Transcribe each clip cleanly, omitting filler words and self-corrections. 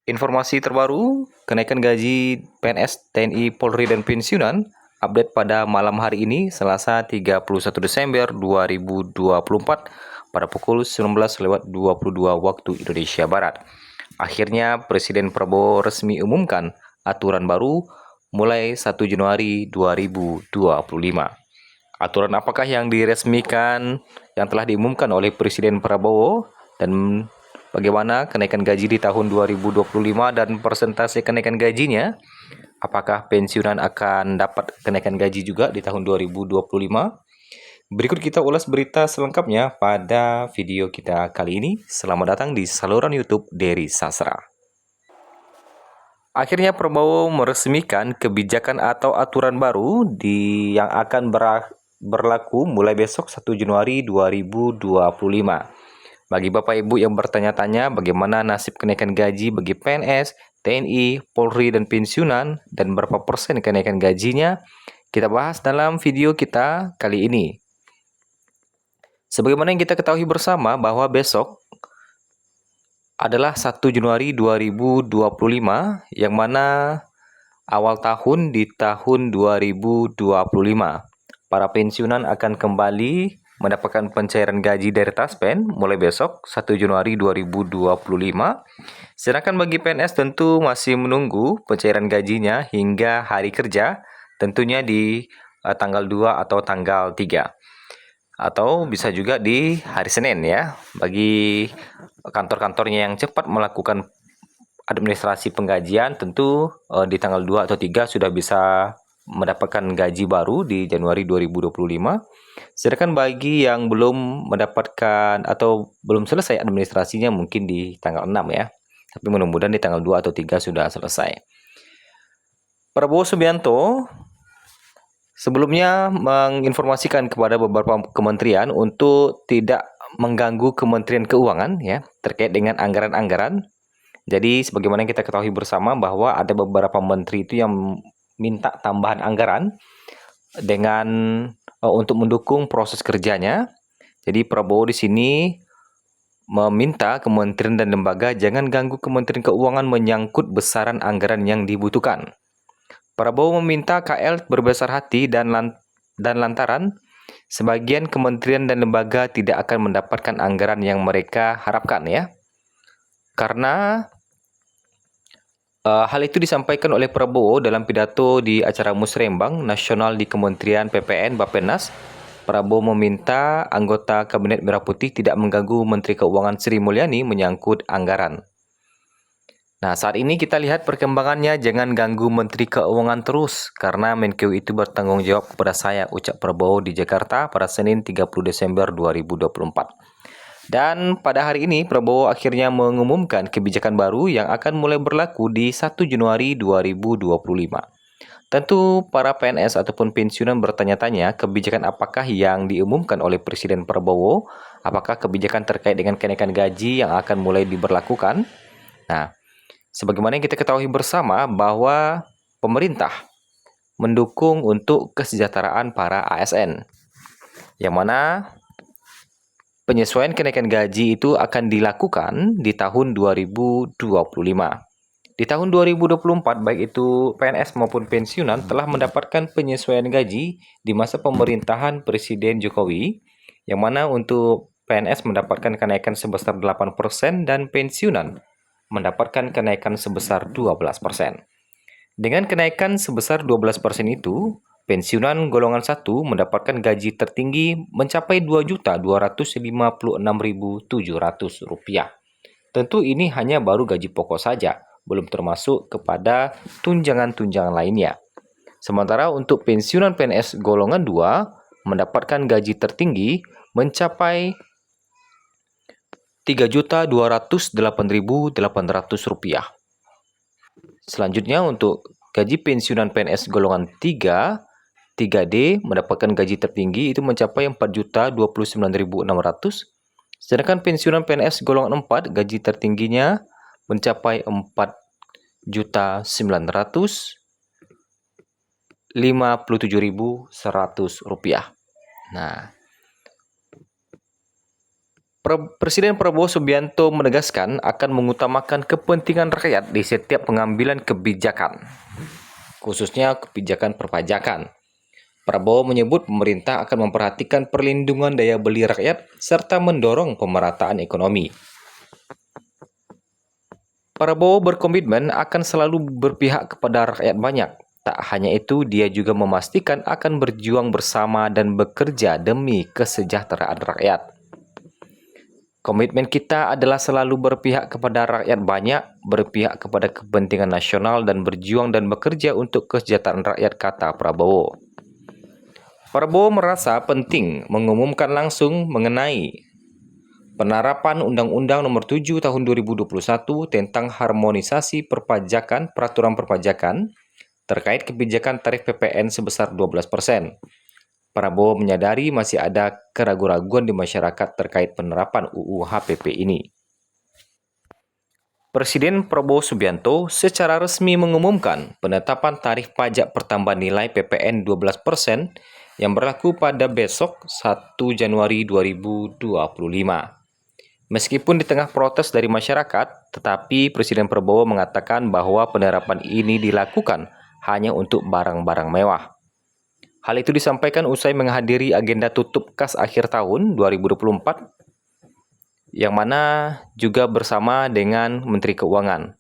Informasi terbaru, kenaikan gaji PNS, TNI, Polri, dan pensiunan, update pada malam hari ini, Selasa 31 Desember 2024, pada pukul 19.22 waktu Indonesia Barat. Akhirnya, Presiden Prabowo resmi umumkan aturan baru mulai 1 Januari 2025. Aturan apakah yang diresmikan, yang telah diumumkan oleh Presiden Prabowo, dan bagaimana kenaikan gaji di tahun 2025 dan persentase kenaikan gajinya? Apakah pensiunan akan dapat kenaikan gaji juga di tahun 2025? Berikut kita ulas berita selengkapnya pada video kita kali ini. Selamat datang di saluran YouTube Dery Sastra. Akhirnya Prabowo meresmikan kebijakan atau aturan baru yang akan berlaku mulai besok 1 Januari 2025. Bagi Bapak Ibu yang bertanya-tanya bagaimana nasib kenaikan gaji bagi PNS, TNI, Polri, dan pensiunan, dan berapa persen kenaikan gajinya, kita bahas dalam video kita kali ini. Sebagaimana yang kita ketahui bersama bahwa besok adalah 1 Januari 2025, yang mana awal tahun di tahun 2025. Para pensiunan akan kembali mendapatkan pencairan gaji dari Taspen mulai besok 1 Januari 2025. Sedangkan bagi PNS tentu masih menunggu pencairan gajinya hingga hari kerja, tentunya di tanggal 2 atau tanggal 3. Atau bisa juga di hari Senin ya, bagi kantor-kantornya yang cepat melakukan administrasi penggajian, tentu di tanggal 2 atau 3 sudah bisa mendapatkan gaji baru di Januari 2025. Sedangkan bagi yang belum mendapatkan atau belum selesai administrasinya mungkin di tanggal 6 ya. Tapi mudah-mudahan di tanggal 2 atau 3 sudah selesai. Prabowo Subianto sebelumnya menginformasikan kepada beberapa kementerian untuk tidak mengganggu Kementerian Keuangan ya terkait dengan anggaran-anggaran. Jadi sebagaimana yang kita ketahui bersama bahwa ada beberapa menteri itu yang minta tambahan anggaran dengan untuk mendukung proses kerjanya. Jadi Prabowo di sini meminta kementerian dan lembaga jangan ganggu Kementerian Keuangan menyangkut besaran anggaran yang dibutuhkan. Prabowo meminta KL berbesar hati dan lantaran sebagian kementerian dan lembaga tidak akan mendapatkan anggaran yang mereka harapkan ya. Karena hal itu disampaikan oleh Prabowo dalam pidato di acara Musrembang Nasional di Kementerian PPN Bappenas. Prabowo meminta anggota Kabinet Merah Putih tidak mengganggu Menteri Keuangan Sri Mulyani menyangkut anggaran. Nah, saat ini kita lihat perkembangannya, jangan ganggu Menteri Keuangan terus, karena Menkeu itu bertanggung jawab kepada saya, ucap Prabowo di Jakarta pada Senin 30 Desember 2024. Dan pada hari ini, Prabowo akhirnya mengumumkan kebijakan baru yang akan mulai berlaku di 1 Januari 2025. Tentu para PNS ataupun pensiunan bertanya-tanya kebijakan apakah yang diumumkan oleh Presiden Prabowo, apakah kebijakan terkait dengan kenaikan gaji yang akan mulai diberlakukan. Nah, sebagaimana yang kita ketahui bersama bahwa pemerintah mendukung untuk kesejahteraan para ASN, yang mana penyesuaian kenaikan gaji itu akan dilakukan di tahun 2025. Di tahun 2024, baik itu PNS maupun pensiunan telah mendapatkan penyesuaian gaji di masa pemerintahan Presiden Jokowi, yang mana untuk PNS mendapatkan kenaikan sebesar 8% dan pensiunan mendapatkan kenaikan sebesar 12%. Dengan kenaikan sebesar 12% itu, pensiunan golongan 1 mendapatkan gaji tertinggi mencapai Rp2.256.700. Tentu ini hanya baru gaji pokok saja, belum termasuk kepada tunjangan-tunjangan lainnya. Sementara untuk pensiunan PNS golongan 2 mendapatkan gaji tertinggi mencapai Rp3.208.800. Selanjutnya untuk gaji pensiunan PNS golongan 3, 3D mendapatkan gaji tertinggi itu mencapai Rp4.029.600. Sedangkan pensiunan PNS golongan 4 gaji tertingginya mencapai Rp4.957.100. Nah, Presiden Prabowo Subianto menegaskan akan mengutamakan kepentingan rakyat di setiap pengambilan kebijakan, khususnya kebijakan perpajakan. Prabowo menyebut pemerintah akan memperhatikan perlindungan daya beli rakyat serta mendorong pemerataan ekonomi. Prabowo berkomitmen akan selalu berpihak kepada rakyat banyak. Tak hanya itu, dia juga memastikan akan berjuang bersama dan bekerja demi kesejahteraan rakyat. Komitmen kita adalah selalu berpihak kepada rakyat banyak, berpihak kepada kepentingan nasional dan berjuang dan bekerja untuk kesejahteraan rakyat, kata Prabowo. Prabowo merasa penting mengumumkan langsung mengenai penerapan Undang-Undang Nomor 7 Tahun 2021 tentang harmonisasi perpajakan peraturan perpajakan terkait kebijakan tarif PPN sebesar 12%. Prabowo menyadari masih ada keraguan-raguan di masyarakat terkait penerapan UU HPP ini. Presiden Prabowo Subianto secara resmi mengumumkan penetapan tarif pajak pertambahan nilai PPN 12% yang berlaku pada besok 1 Januari 2025. Meskipun di tengah protes dari masyarakat, tetapi Presiden Prabowo mengatakan bahwa penerapan ini dilakukan hanya untuk barang-barang mewah. Hal itu disampaikan usai menghadiri agenda tutup kas akhir tahun 2024, yang mana juga bersama dengan Menteri Keuangan.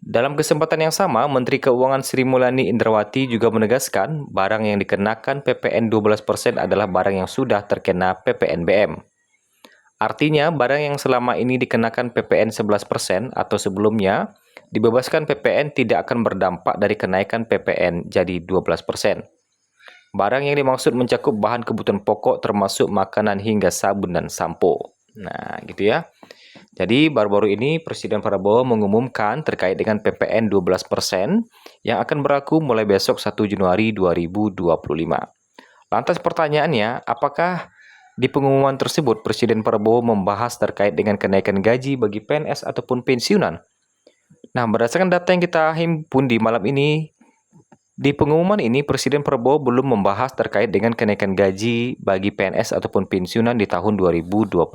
Dalam kesempatan yang sama, Menteri Keuangan Sri Mulyani Indrawati juga menegaskan barang yang dikenakan PPN 12% adalah barang yang sudah terkena PPNBM. Artinya, barang yang selama ini dikenakan PPN 11% atau sebelumnya dibebaskan PPN tidak akan berdampak dari kenaikan PPN jadi 12%. Barang yang dimaksud mencakup bahan kebutuhan pokok termasuk makanan hingga sabun dan sampo. Nah, gitu ya. Jadi, baru-baru ini Presiden Prabowo mengumumkan terkait dengan PPN 12% yang akan berlaku mulai besok 1 Januari 2025. Lantas pertanyaannya, apakah di pengumuman tersebut Presiden Prabowo membahas terkait dengan kenaikan gaji bagi PNS ataupun pensiunan? Nah, berdasarkan data yang kita himpun di malam ini, di pengumuman ini Presiden Prabowo belum membahas terkait dengan kenaikan gaji bagi PNS ataupun pensiunan di tahun 2025.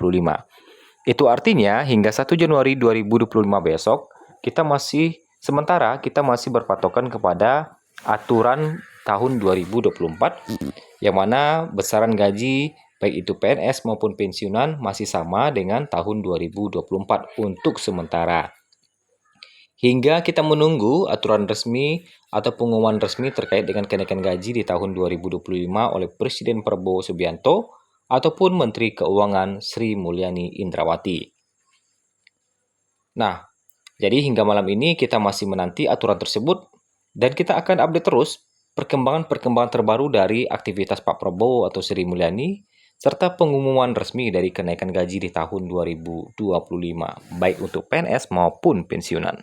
Itu artinya hingga 1 Januari 2025 besok, kita masih berpatokan kepada aturan tahun 2024, yang mana besaran gaji baik itu PNS maupun pensiunan masih sama dengan tahun 2024 untuk sementara. Hingga kita menunggu aturan resmi atau pengumuman resmi terkait dengan kenaikan gaji di tahun 2025 oleh Presiden Prabowo Subianto ataupun Menteri Keuangan Sri Mulyani Indrawati. Nah, jadi hingga malam ini kita masih menanti aturan tersebut dan kita akan update terus perkembangan-perkembangan terbaru dari aktivitas Pak Prabowo atau Sri Mulyani serta pengumuman resmi dari kenaikan gaji di tahun 2025 baik untuk PNS maupun pensiunan.